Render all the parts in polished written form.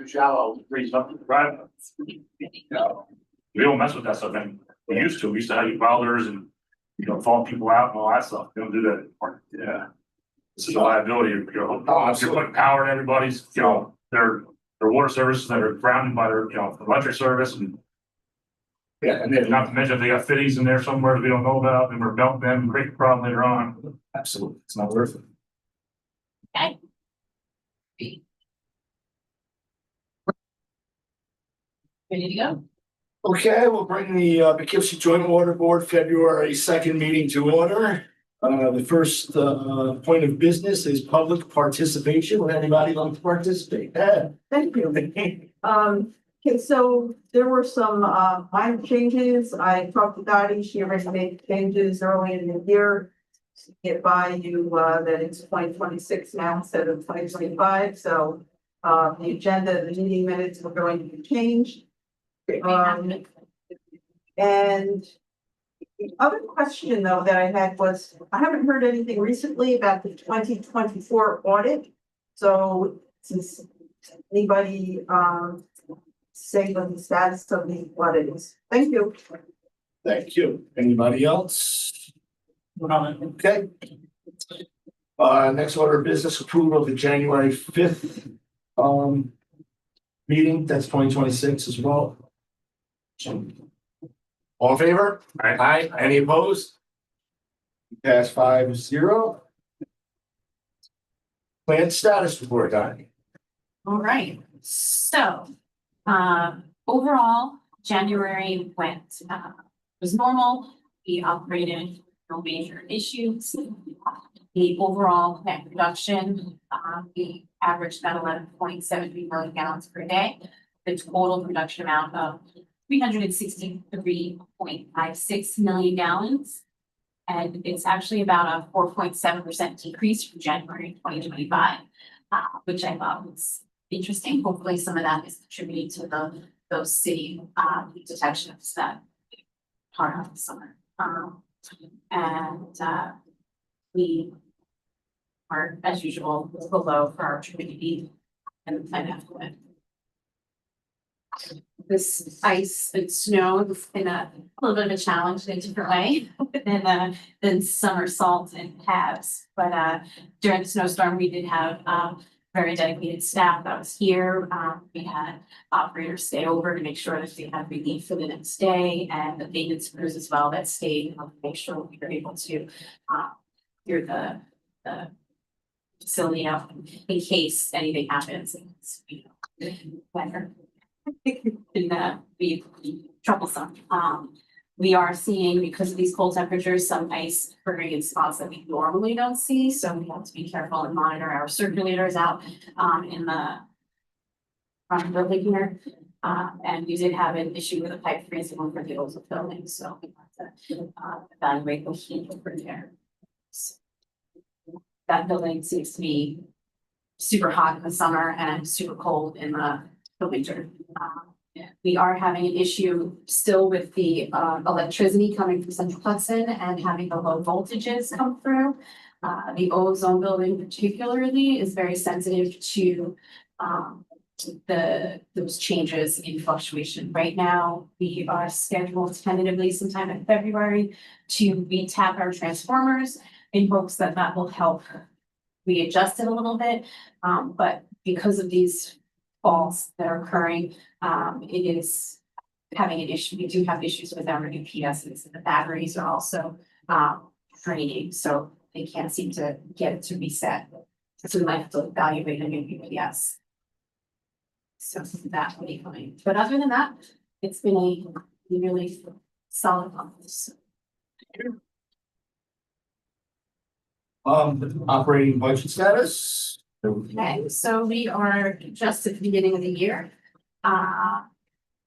Shallow, freeze up the drive. We don't mess with that stuff, and we used to have welders and, fall people out and all that stuff, we don't do that anymore. Yeah. This is a liability, if you're putting power in everybody's, their water services that are grounded by their, electric service and. Yeah, and then not to mention if they got fittings in there somewhere that we don't know about, and we're melting them, and create a problem later on. Absolutely, it's not worth it. Okay. Ready to go? Okay, we'll bring the Poughkeepsie Joint Water Board February 2nd meeting to order. The first point of business is public participation. Would anybody like to participate? Thank you. Okay, so there were some minor changes. I talked to Dottie. She already made changes early in the year to get by you that it's 2026 now instead of 2025. So the agenda, the meeting minutes are going to be changed. And the other question though that I had was, I haven't heard anything recently about the 2024 audit. So since anybody say what the status of the audit is. Thank you. Thank you. Anybody else? Okay. Next order of business, approval of the January 5th meeting. That's 2026 as well. All in favor? Aye. Any opposed? Pass 5-0. Plan status report, Donnie. All right. So, overall, January was normal. We operated no major issues. The overall net production, we averaged about 11.73 million gallons per day. The total production amount of 363.56 million gallons. And it's actually about a 4.7% decrease from January 2025, which I thought was interesting. Hopefully some of that is contributing to those city detections that part of the summer. We are, as usual, below for our community and the plan after. This ice and snow has been a little bit of a challenge in a different way than summer salt and calves. But during the snowstorm, we did have very dedicated staff that was here. We had operators stay over to make sure that they had relief for the next day, and the maintenance crews as well that stayed to make sure we were able to clear the facility out in case anything happens. It's, better. And be troublesome. We are seeing, because of these cold temperatures, some ice burning in spots that we normally don't see. So we have to be careful and monitor our circulators out in the front of the building here. And we did have an issue with a pipe freezing over the old building. So we have to evaluate the heat over there. So that building seems to be super hot in the summer and super cold in the winter. We are having an issue still with the electricity coming from Central Hudson and having the low voltages come through. The ozone building particularly is very sensitive to those changes in fluctuation. Right now, we are scheduled tentatively sometime in February to retap our transformers in hopes that that will help readjust it a little bit. But because of these faults that are occurring, it is having an issue. We do have issues with our UPSs, and the batteries are also draining, so they can't seem to get it to reset. So we might have to evaluate a new UPS. So that will be coming. But other than that, it's been a really solid month. Operating budget status. Okay, so we are just at the beginning of the year.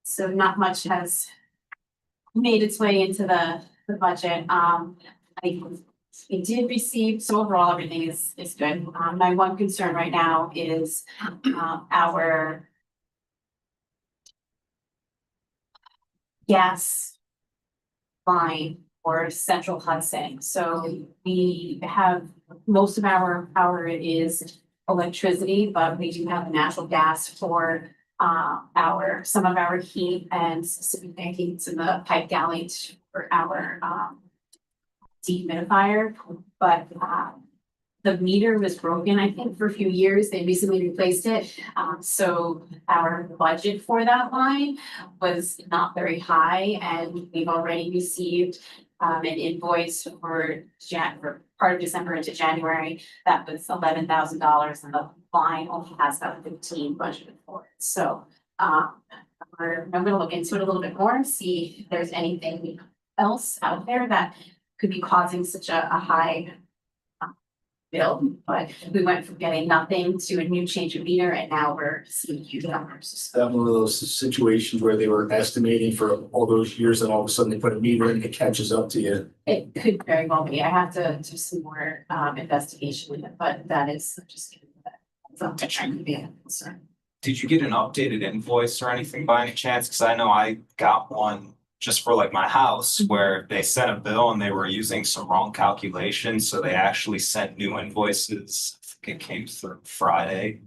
So not much has made its way into the budget. We did receive, so overall everything is good. My one concern right now is our gas line for Central Hudson. So we have most of our power is electricity, but we do have natural gas for some of our heat and specific heats in the pipe galley for our dehumidifier. But the meter was broken, I think, for a few years. They recently replaced it. So our budget for that line was not very high, and we've already received an invoice for part of December into January. That was $11,000, and the line only has about 15 budgeted for it. So I'm gonna look into it a little bit more and see if there's anything else out there that could be causing such a high bill. But we went from getting nothing to a new change of meter, and now we're seeing huge numbers. That one of those situations where they were estimating for all those years and all of a sudden they put a meter in and it catches up to you. It could very well be. I have to do some more investigation with it, but that is just something that could be a concern. Did you get an updated invoice or anything by any chance? Cause I know I got one just for like my house where they sent a bill and they were using some wrong calculations. So they actually sent new invoices. I think it came through Friday.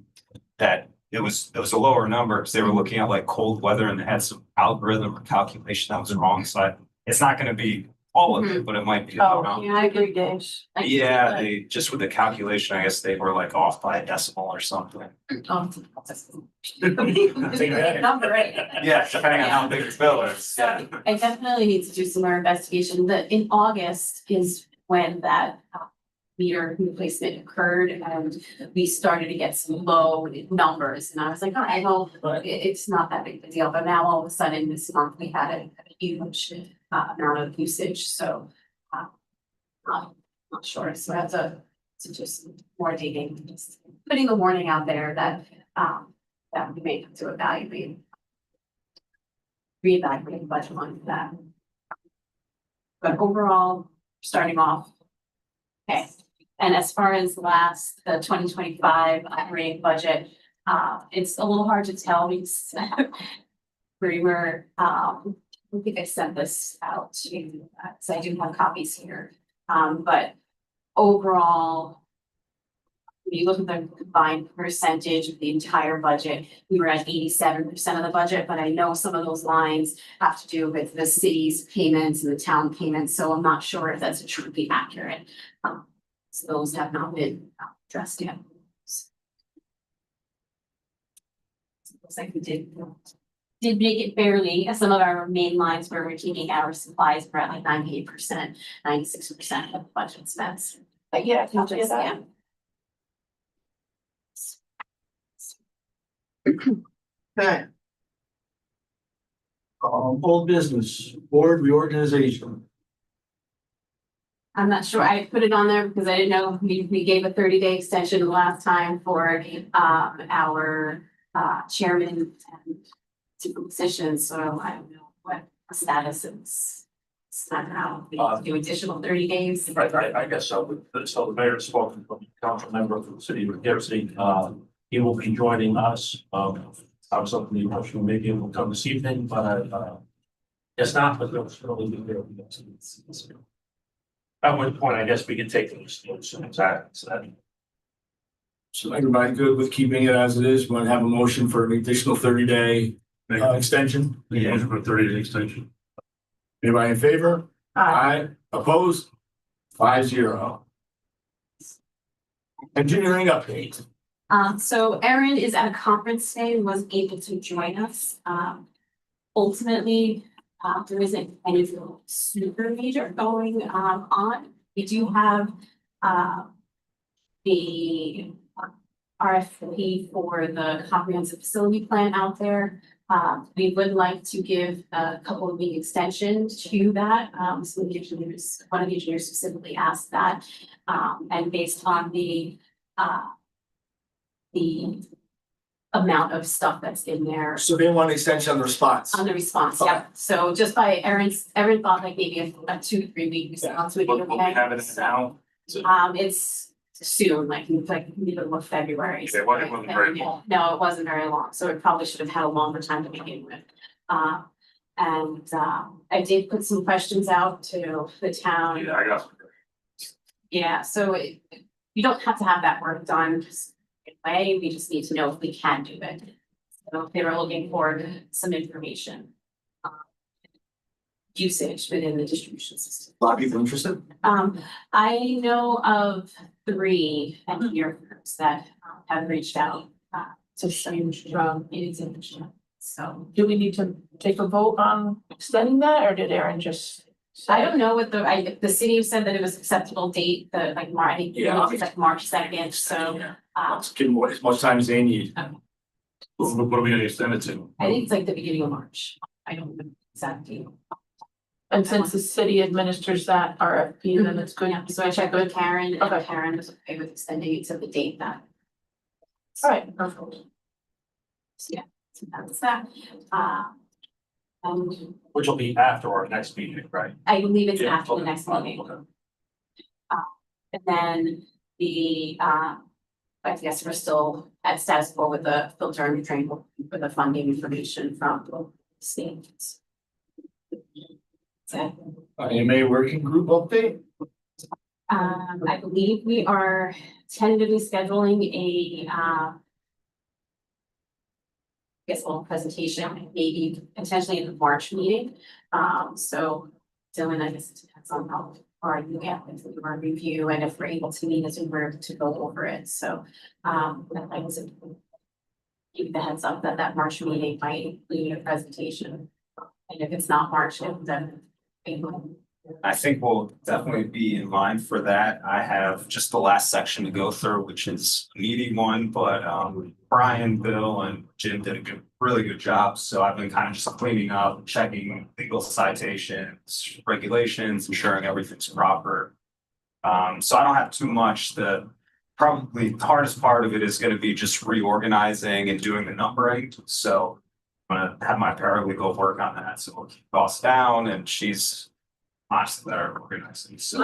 That it was a lower number because they were looking at like cold weather and they had some algorithm or calculation that was wrong. So it's not gonna be all of it, but it might be. Oh, yeah, I agree, Dave. Yeah, they just with the calculation, I guess they were like off by a decimal or something. Oh, that. number, right? Yeah, depending on how big the bill is. So I definitely need to do some more investigation. In August is when that meter replacement occurred, and we started to get some low numbers, and I was like, all right, well, it's not that big of a deal. But now all of a sudden this month we had a huge amount of usage, so not sure. So I have to just more digging, just putting a warning out there that that we may have to reevaluate the budget on that. But overall, starting off, okay. And as far as the 2025 operating budget, it's a little hard to tell because we were, I don't think I sent this out to you, so I do have copies here. But overall, when you look at the combined percentage of the entire budget, we were at 87% of the budget, but I know some of those lines have to do with the city's payments and the town payments, so I'm not sure if that's truly accurate. So those have not been addressed yet. So looks like we did make it barely. Some of our main lines where we're taking our supplies, we're at like 98%, 96% of the budget expense. But yeah, I can Yeah. Okay. Old business, board reorganization. I'm not sure. I put it on there because I didn't know we gave a 30-day extension the last time for our chairman and two positions, so I don't know what the status is. It's not now. We have to do additional 30 days. Right, I guess so, but so the mayor spoke from the council member from the city of Garrison, he will be joining us. I was hoping the motion maybe will come this evening, but it's not, but it's really good there. At one point, I guess we can take those notes and exactly. So everybody good with keeping it as it is? Want to have a motion for an additional 30-day extension? Motion for 30-day extension. Anybody in favor? Aye. Opposed? 5-0. Engineering update. So Erin is at a conference today, was able to join us. Ultimately, there isn't any super major going on. We do have the RFP for the comprehensive facility plan out there. We would like to give a couple of week extension to that. So the engineers, one of the engineers specifically asked that, and based on the amount of stuff that's in there. So they want an extension on the response. On the response, yeah. So just by Erin thought like maybe a 2-3 week response would be But we okay. have it now. It's soon, like middle of February. Okay, well, it wasn't very long. No, it wasn't very long, so it probably should have had a longer time to begin with. And I did put some questions out to the town. Yeah, I got some. Yeah, so you don't have to have that work done, just way, we just need to know if we can do it. So they were looking for some information. Usage within the distribution system. A lot of people interested. I know of 3 engineer firms that have reached out. To change, it is interesting. So Do we need to take a vote on extending that, or did Aaron just? I don't know what the city said that it was acceptable date, the like March, I think it was like March 2nd, so. Let's give them as much time as they need. What are we gonna extend it to? I think it's like the beginning of March. I don't know exactly. And since the city administers that RFP, then it's good. Yeah, so I checked with Karen and Okay. Karen was okay with extending it to the date that. All right, perfect. So yeah, so that's that. And Which will be after our next meeting, right? I believe it's Yeah, after the okay, next meeting. okay. And then the, I guess we're still at status quo with the filter and train for the funding information from the state. So, AMA working group update? I believe we are tentatively scheduling a, I guess a little presentation, maybe potentially in the March meeting. So Dylan, I guess it depends on how far you get into our review and if we're able to meet as a group to go over it. So, I was give the heads up that that March meeting might include a presentation. And if it's not March, then I think we'll definitely be in line for that. I have just the last section to go through, which is a meaty one, but Brian, Bill, and Jim did a really good job. So I've been kind of just cleaning up, checking legal citations, regulations, ensuring everything's proper. So I don't have too much. Probably the hardest part of it is going to be just reorganizing and doing the numbering. So I'm gonna have my paralegal work on that. So we'll keep costs down, and she's honestly better organizing. So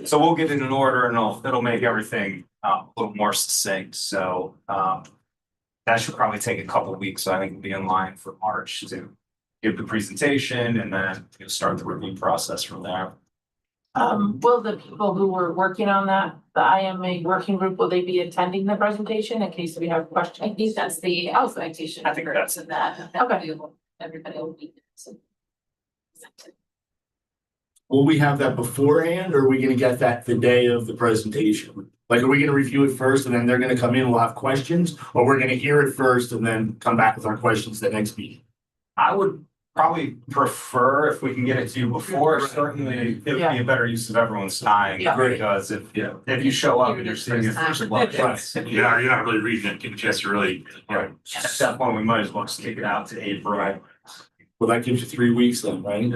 so we'll get it in order, and it'll make everything a little more succinct. So that should probably take a couple of weeks. So I think we'll be in line for March to give the presentation, and then you'll start the review process from there. Will the people who were working on that, the IMA working group, will they be attending the presentation in case we have I questions? think that's the expectation. I think that's- of that. Okay. Everybody will be. So. Will we have that beforehand, or are we gonna get that the day of the presentation? Like, are we gonna review it first and then they're gonna come in, we'll have questions, or we're gonna hear it first and then come back with our questions the next meeting? I would probably prefer if we can get it to you before, certainly it would be a better use of everyone's time. Yeah. Because if you show up and you're seeing it first, You're not really reading it, getting a chance to really, Right. At that point, we might as well just kick it out to April. Well, that gives you 3 weeks then, right?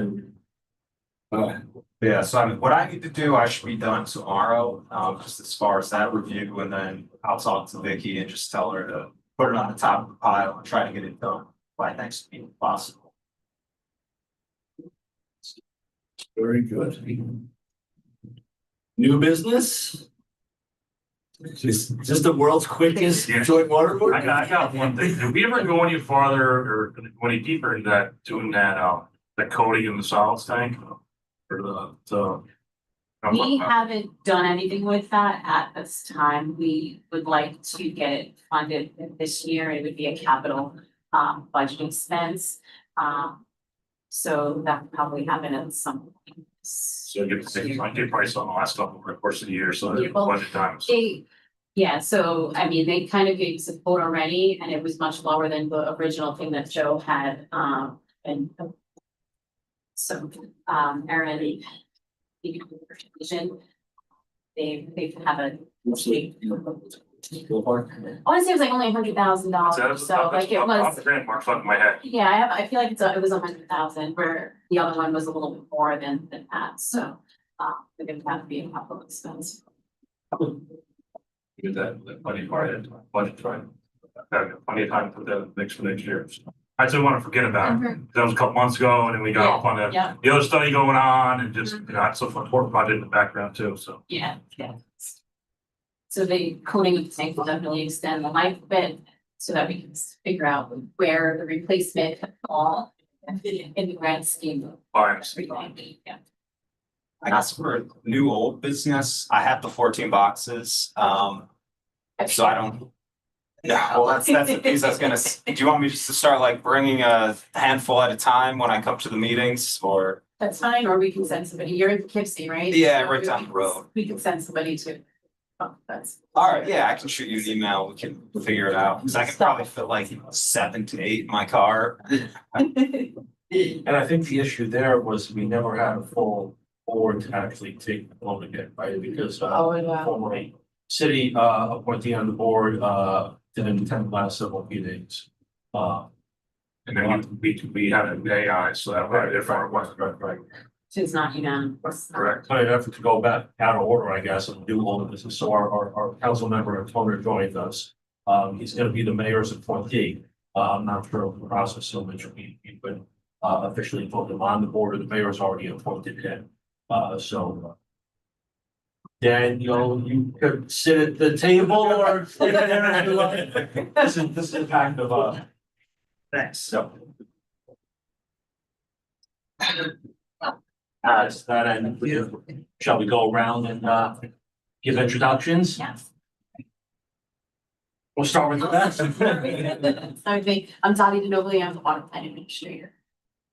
Yeah, so I mean, what I need to do, I should be done tomorrow, just as far as that review, and then I'll talk to Vicky and just tell her to put it on the top of the pile and try to get it done by next week if possible. Very good. New business? Is this the world's quickest Yeah. joint water board? I got one thing. Did we ever go any farther or go any deeper in that, doing that, the coating in the solids tank? Or the. We haven't done anything with that at this time. We would like to get it funded this year. It would be a capital budget expense. So that would probably happen at some point. So get the price on the last couple of course of the year, so Yeah, well, budget times. Yeah, so I mean, they kind of gave support already and it was much lower than the original thing that Joe had and so Aaron, they have a honestly, it was like only $100,000, so like it was. The grand mark stuck in my head. Yeah, it feel like it was 100,000, where the other one was a little bit more than that, so it would have to be a capital expense. Get that budget part in, budget try. Have plenty of time to put that in the mix for next year. I just want to forget about it. That was a couple months ago and then we got off on Yeah, the other study going on and just, it's so important project in the background too, so. yeah. So the coating of the tank will definitely extend the life a bit, so that we can figure out where the replacement could fall in the grand scheme of Fines. everything, yeah. I got some for new old business. I have the 14 boxes. So I don't. No, well, that's the piece I was gonna, do you want me just to start like bringing a handful at a time when I come to the meetings or? That's fine, or we can send somebody, you're in Poughkeepsie, right? Yeah, So right down the road. We can send somebody to. Oh, that's. All right, yeah, I can shoot you an email. We can figure it out. Cause I can probably fit like 7 to 8 in my car. And I think the issue there was we never had a full board to actually take the vote again, right? Because Yeah. formerly city appointee on the board didn't attend the last several meetings. And then we had an AI, so that was different, right? So it's not unanimous. Correct. So in an effort to go back out of order, I guess, and do all of this, so our council member, Toner, joined us. He's gonna be the mayor's appointee. I'm not sure of the process, so much we could officially vote him on the board, or the mayor's already appointed him. So. Dan, you could sit at the table or. This is kind of thanks, so. Is that end? Shall we go around and give introductions? Yes. We'll start with the best. I'm Dottie DeNobly, I'm the water plant administrator.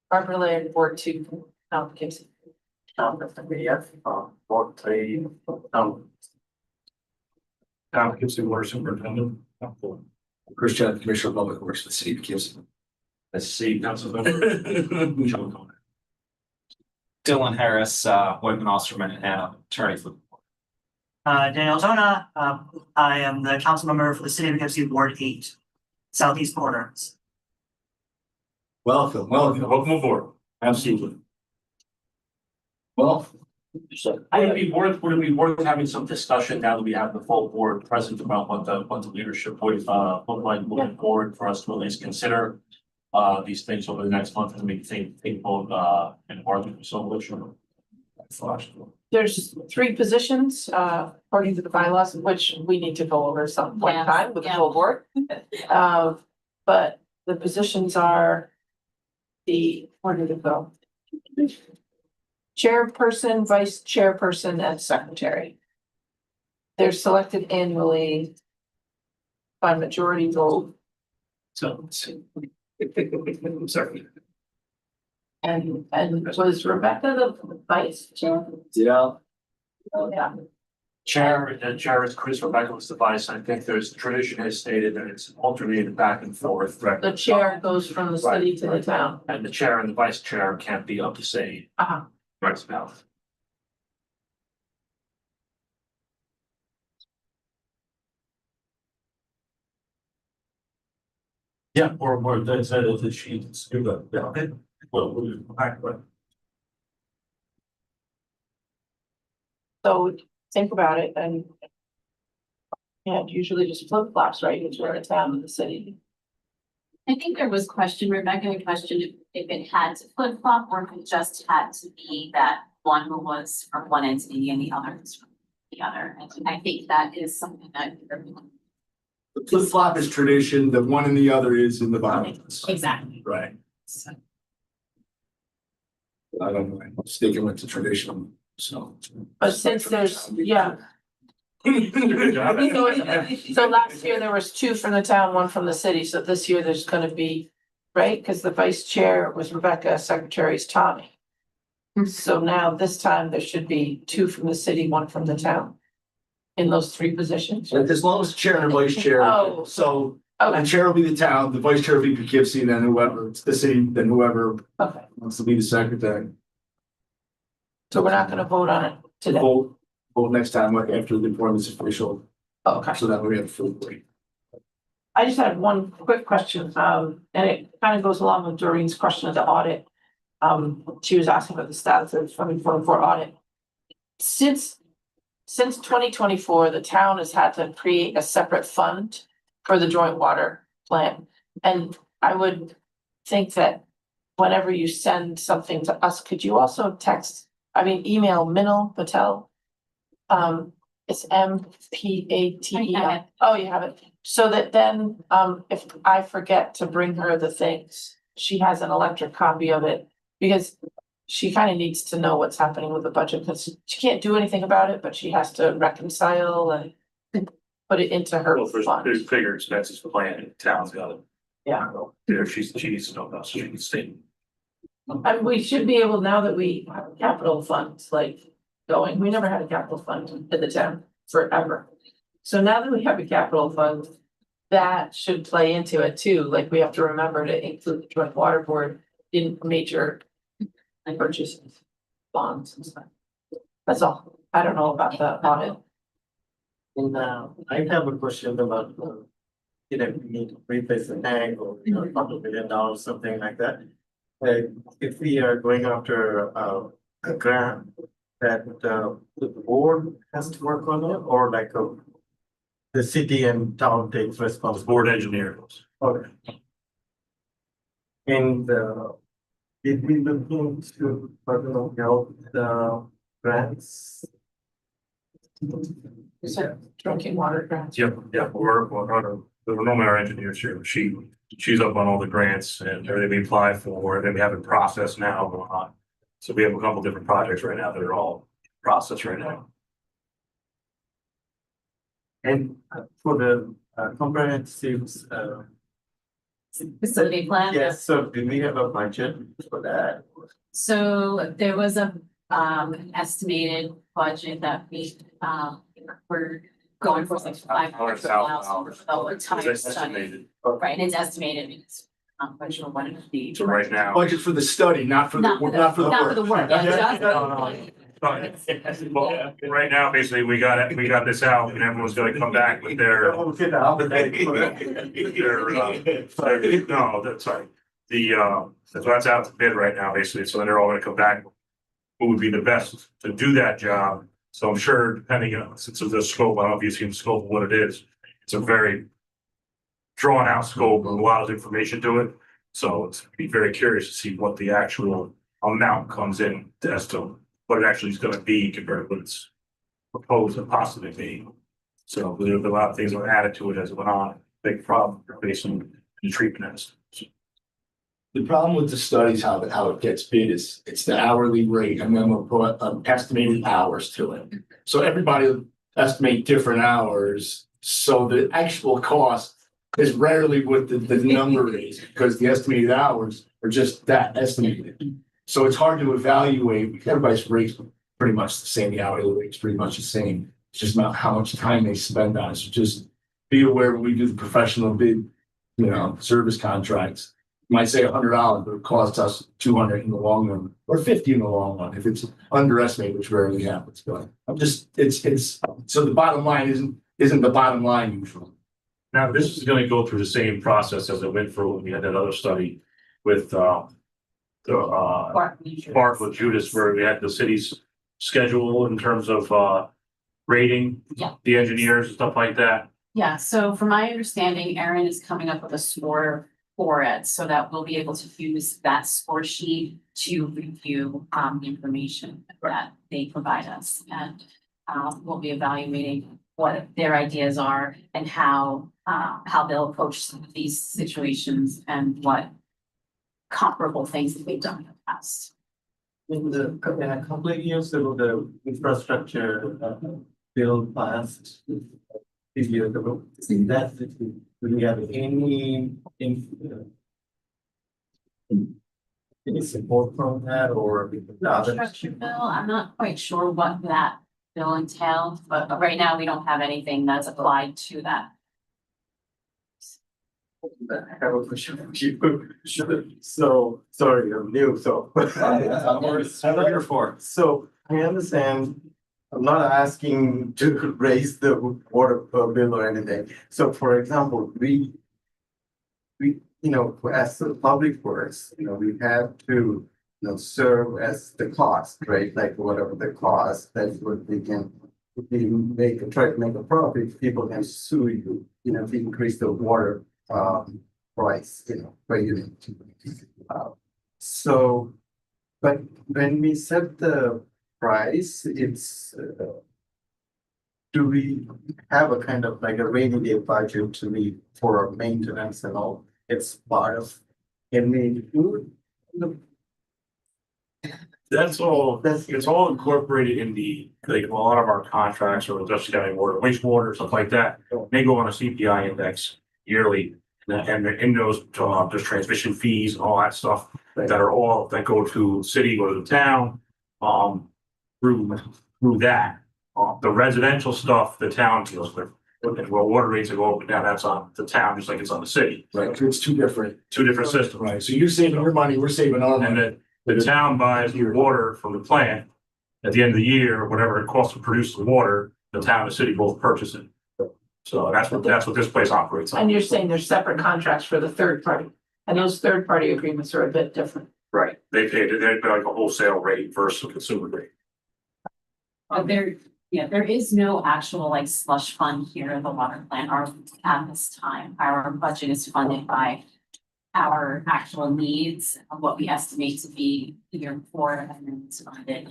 Barbara Laird, Board 2, Poughkeepsie. Poughkeepsie Water Superintendent. Christian, Commissioner of Public Works for the city of Poughkeepsie. Let's see, Councilmember. Dylan Harris, Whitman Osterman and attorney for. Daniel Zona, I am the council member for the city of Poughkeepsie Ward 8, Southeast Corner. Welcome. Welcome aboard. Absolutely. Well, Would it be worth having some discussion now that we have the full board present about what the leadership would look like moving forward for us to at least consider these things over the next month and make both and argue so much. There's 3 positions, according to the bylaws, which we need to go over some point in Yes, time with the yeah. full board. But the positions are where did it go? Chairperson, vice chairperson, and secretary. They're selected annually by majority vote. So. Sorry. And was Rebecca the vice chair? yeah, Oh, yeah. Chair is Chris, Rebecca was the vice. I think there's tradition has stated that it's alternated back and forth. The chair goes from the city to the town. And the chair and the vice chair can't be of the same. Uh-huh. Right now. Yeah, or that's the sheets, do that, yeah, okay. Well, we'll act right. So think about it and. Yeah, usually just flip flops, right? It's where the town and the city. I think there was Rebecca questioned if it had to flip flop or if it just had to be that one who was from one entity and the other was from the other. And I think that is something that everyone. the flip flop is tradition, the one and the other is in the bylaws. Exactly. Right. So. I don't know, I'm sticking with the tradition, so. But since there's, yeah, Good job. so last year there was 2 from the town, 1 from the city, so this year there's gonna be, right? Because the vice chair was Rebecca, secretary is Tommy. So now this time there should be 2 from the city, 1 from the town. In those 3 positions. As long as the chair and the vice chair, Oh. so the Okay, chair will be the town, the vice chair will be Poughkeepsie, and then whoever, it's the city, then whoever okay, wants to be the secretary. so we're not gonna vote on it today. Vote next time, like after the appointment's official, Okay. so that we have full break. I just had one quick question, and it kind of goes along with Doreen's question of the audit. She was asking about the status of the 2024 audit. Since 2024, the town has had to create a separate fund for the joint water plan. And I would think that whenever you send something to us, could you also email Minal Patel? It's MPATEL. I have it. Oh, you have it. So that then, if I forget to bring her the things, she has an electric copy of it. Because she kind of needs to know what's happening with the budget, because she can't do anything about it, but she has to reconcile and. put it into her Well, there's fund. bigger expenses planned, the town's got it. Yeah. There, she needs to know about, so she can stay. And we should be able, now that we have a capital fund, like, going, we never had a capital fund in the town forever. So now that we have a capital fund, that should play into it too, like, we have to remember to include the joint water board in major purchases, bonds and stuff. That's all, I don't know about the audit. And I have a question about, you know, we need to replace the tank or, you know, $2 million, something like that. If we are going after a grant that the board has to work on it, or like the city and town takes responsibility. Board engineer. Okay. And did we look into further health grants? Is that drinking water grants? Yep, we're the normal our engineers here, she's up on all the grants and everything we apply for, and then we have a process now going on. So we have a couple different projects right now that are all processed right now. And for the comprehensive Facility plan. yes, so do we have a budget for that? So there was a estimated budget that we were going for like $500,000 over time It's study. estimated. Right, and it's estimated because I'm not quite sure what it would be. So right now. Budget for the study, not for the, Not for not for the work. Not for the work, yeah, just. Well, right now, basically, we got this out and everyone's gonna come back with their, no, that's sorry. That's out to bid right now, basically, so then they're all gonna come back. Who would be the best to do that job? So I'm sure depending on, since of the scope, I don't know if you've seen the scope of what it is. It's a very drawn out scope and a lot of information to it. So it's be very curious to see what the actual amount comes in as to what it actually is gonna be compared to what it's proposed to possibly be. So there's a lot of things that were added to it as it went on, big problem based on the treatment as. The problem with the studies, how it gets bid is, it's the hourly rate, and then we'll put estimated hours to it. So everybody will estimate different hours, so the actual cost is rarely what the number is, because the estimated hours are just that estimated. So it's hard to evaluate, everybody's rate's pretty much the same, the hourly rate's pretty much the same. It's just not how much time they spend on it, so just be aware when we do the professional bid, service contracts. Might say $100, but it costs us 200 in the long run, or 50 in the long run, if it's underestimated, which rarely happens, but it's, so the bottom line isn't the bottom line usually. Now, this is gonna go through the same process as it went through when we had that other study with Bart with Judas, where we had the city's schedule in terms of rating. Yeah. The engineers and stuff like that. Yeah, so from my understanding, Erin is coming up with a score for it, so that we'll be able to use that score sheet to review the information that they provide us. And we'll be evaluating what their ideas are and how they'll approach some of these situations and what comparable things that they've done in the past. In a couple of years ago, the infrastructure bill passed. This year ago, that do we have any support from that or? Infrastructure bill, I'm not quite sure what that bill entailed, but right now we don't have anything that's applied to that. I have a question for you. So, sorry, I'm new, so. I'm here for. So I understand, I'm not asking to raise the water bill or anything. So for example, we, as the public works, we have to, serve as the cost, right? Like whatever the cost, that's what we can, if we try to make a profit, people can sue you, if you increase the water price, per unit. So, but when we set the price, it's, do we have a kind of like a rainy day budget to be for maintenance and all? It's part of, can we do That's all, it's all incorporated in like, a lot of our contracts or just getting water, wastewater, stuff like that. They go on a CPI index yearly. And in those, there's transmission fees and all that stuff that are all, that go to the city, go to the town, through that. The residential stuff, the town deals with. Well, water rates that go up and down, that's on the town, just like it's on the city. Right, so it's two different. Systems. Right, so you're saving your money, we're saving our And money. the town buys the water from the plant. At the end of the year, whatever it costs to produce the water, the town and the city both purchase it. So that's what this place operates on. And you're saying there's separate contracts for the third party, and those third party agreements are a bit different. Right, they pay like a wholesale rate versus a consumer rate. There is no actual like slush fund here at the water plant or at this time. Our budget is funded by our actual needs of what we estimate to be the year before and then it's funded.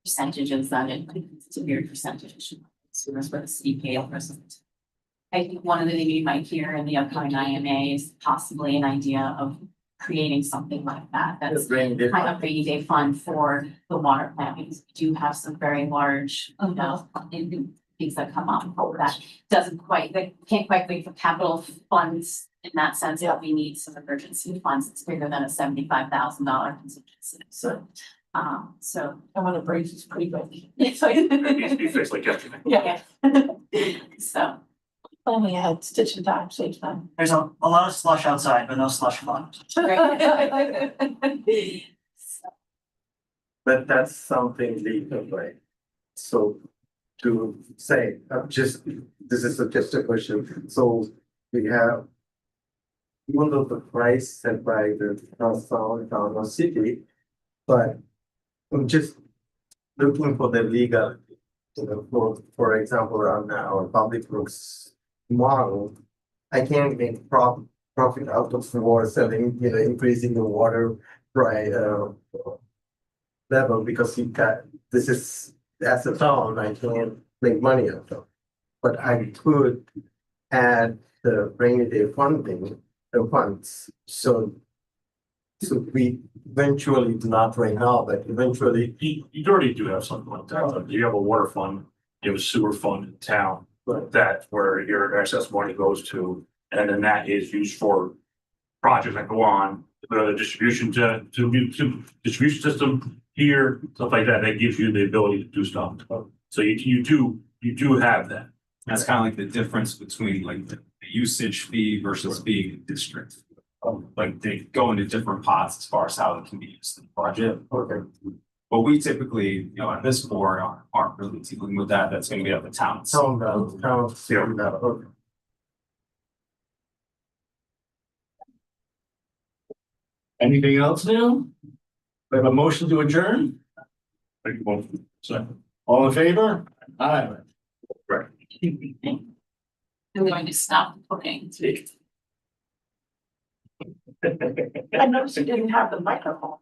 Percentages that it severe percentage. So that's what the city paid versus. I think one of the things you might hear in the upcoming IMA is possibly an idea of creating something like that. That's kind of rainy day fund for the water plant, because we do have some very large, things that come up that that can't quite wait for capital funds in that sense, that we need some emergency funds. It's bigger than a $75,000 contingency. So I want to break this pretty quick. so It needs to be fixed like yesterday. Yeah. so Only I had stitch and time, save time. There's a lot of slush outside, but no slush fund. But that's something legal, right? So to say, this is just a question, so we have. Even though the price set by the town or city, but I'm just looking for the legal, for example, on our public works model, I can't make profit out of the water selling, increasing the water price level, because this is, as a town, I can't make money out of. But I could add the rainy day funding, the funds, so we eventually, not right now, but eventually. You already do have something like that. You have a water fund, you have a sewer fund in town. Right. That where your excess money goes to, and then that is used for projects that go on, the distribution to distribution system here, stuff like that. That gives you the ability to do stuff. So you do have that. That's kind of like the difference between like the usage fee versus being a district. Like they go into different pots as far as how it can be used in the project. Okay. But we typically, at this board aren't really dealing with that. That's gonna be up to town. Okay. Anything else now? We have a motion to adjourn, So, all in favor? Aye. right. I'm going to stop putting. I noticed you didn't have the microphone.